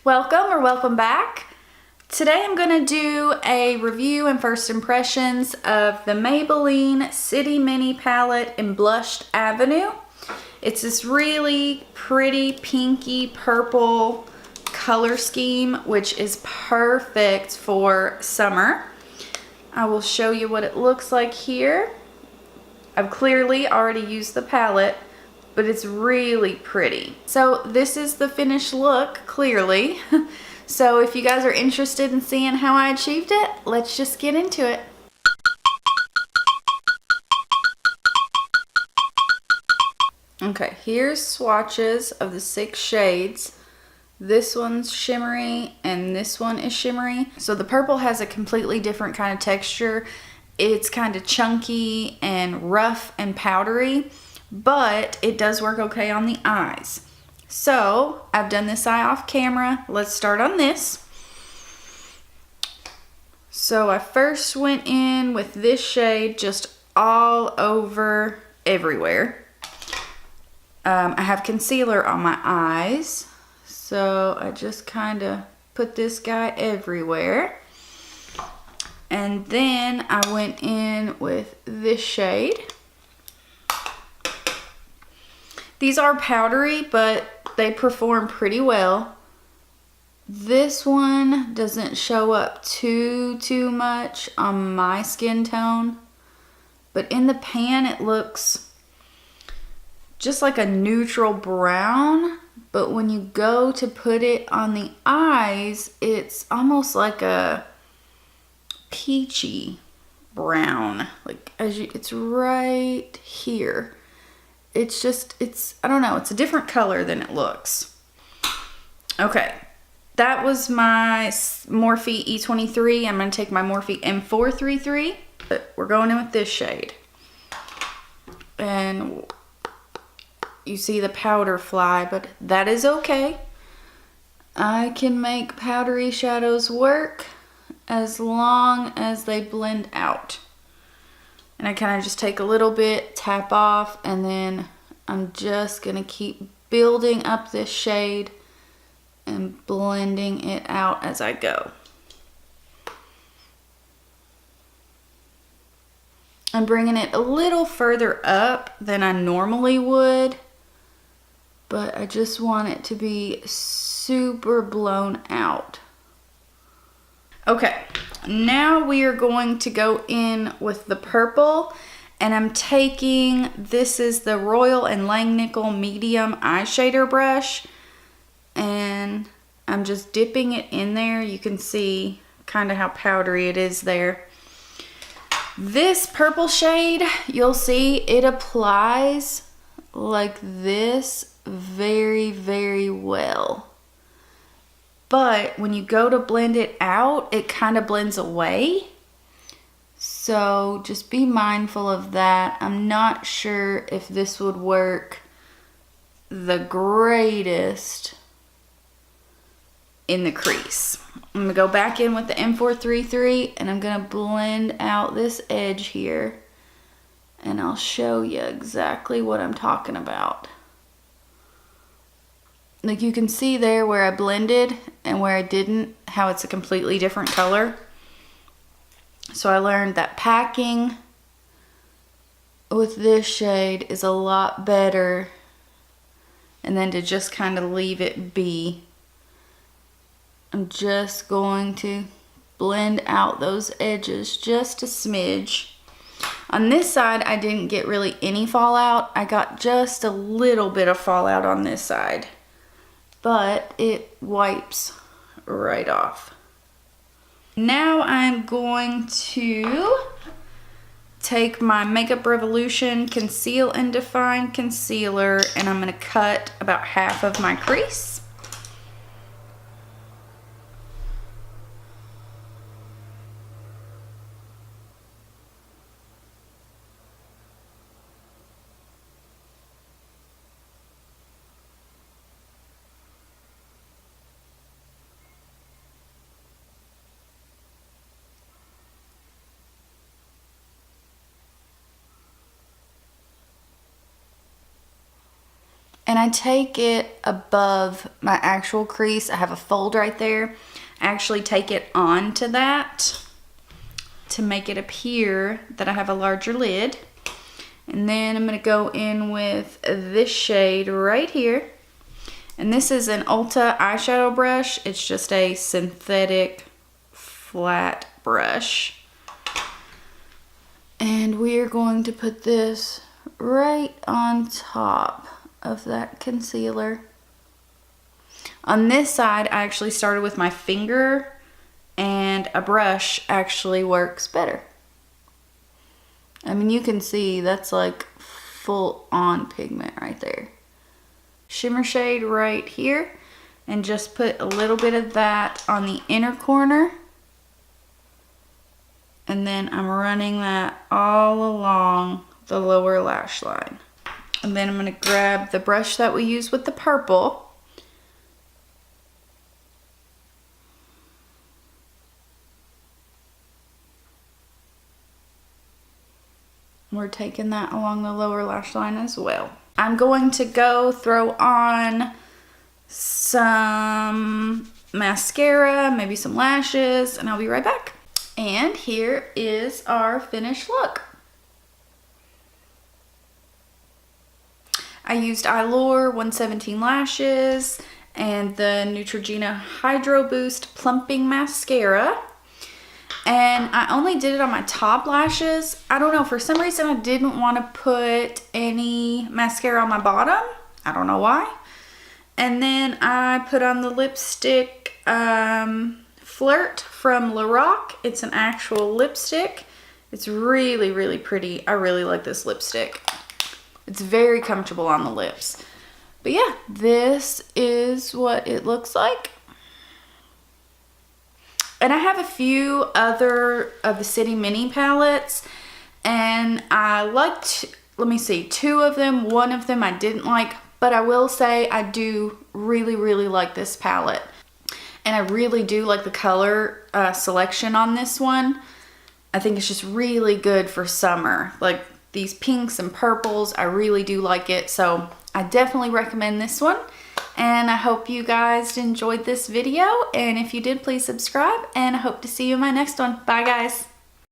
Welcome or welcome back. Today I'm going to do a review and first impressions of the Maybelline City Mini Palette in Blushed Avenue. It's this really pretty pinky purple color scheme, which is perfect for summer. I will show you what it looks like here. I've clearly already used the palette, but it's really pretty. So this is the finished look, clearly. So if you guys are interested in seeing how I achieved it, let's just get into it. Okay, here's swatches of the 6 shades. This one's shimmery and this one is shimmery. So the purple has a completely different kind of texture. It's kind of chunky and rough and powdery, but it does work okay on the eyes. So I've done this eye off camera. Let's start on this. So I first went in with this shade just all over everywhere. I have concealer on my eyes, so I just kind of put this guy everywhere. And then I went in with this shade. These are powdery, but they perform pretty well. This one doesn't show up too much on my skin tone, but in the pan it looks just like a neutral brown, but when you go to put it on the eyes, it's almost like a peachy brown. Like it's right here. I don't know, it's a different color than it looks. Okay, that was my Morphe E23. I'm going to take my Morphe M433, but we're going in with this shade. And you see the powder fly, but that is okay. I can make powdery shadows work as long as they blend out. And I kind of just take a little bit, tap off, and then I'm just going to keep building up this shade and blending it out as I go. I'm bringing it a little further up than I normally would, but I just want it to be super blown out. Okay, now we are going to go in with the purple, and I'm taking, this is the Royal and Langnickel medium eye shader brush, and I'm just dipping it in there. You can see kind of how powdery it is there. This purple shade, you'll see it applies like this very, very well. But when you go to blend it out, it kind of blends away. So just be mindful of that. I'm not sure if this would work the greatest in the crease. I'm gonna go back in with the M433 and I'm gonna blend out this edge here. And I'll show you exactly what I'm talking about. Like you can see there where I blended and where I didn't, how it's a completely different color. So I learned that packing with this shade is a lot better, and then to just kind of leave it be. I'm just going to blend out those edges just a smidge. On this side, I didn't get really any fallout. I got just a little bit of fallout on this side, but it wipes right off. Now I'm going to take my Makeup Revolution Conceal and Define Concealer, and I'm going to cut about half of my crease. And I take it above my actual crease. I have a fold right there. I actually take it onto that to make it appear that I have a larger lid. And then I'm going to go in with this shade right here. And this is an Ulta eyeshadow brush. It's just a synthetic flat brush. And we are going to put this right on top of that concealer. On this side, I actually started with my finger, and a brush actually works better. I mean, you can see that's like full on pigment right there. Shimmer shade right here, and just put a little bit of that on the inner corner. And then I'm running that all along the lower lash line. And then I'm going to grab the brush that we used with the purple. We're taking that along the lower lash line as well. I'm going to go throw on some mascara, maybe some lashes, and I'll be right back. And here is our finished look. I used Allure 117 lashes and the Neutrogena Hydro Boost Plumping Mascara. And I only did it on my top lashes. I don't know, for some reason I didn't want to put any mascara on my bottom. I don't know why. And then I put on the lipstick Flirt from Lorac. It's an actual lipstick. It's really, really pretty. I really like this lipstick. It's very comfortable on the lips. But yeah, this is what it looks like. And I have a few other of the City Mini palettes, and I liked, let me see, 2 of them. 1 of them I didn't like, but I will say I do really, really like this palette. And I really do like the color selection on this one. I think it's just really good for summer. Like these pinks and purples, I really do like it. So I definitely recommend this one. And I hope you guys enjoyed this video. And if you did, please subscribe. And I hope to see you in my next one. Bye, guys.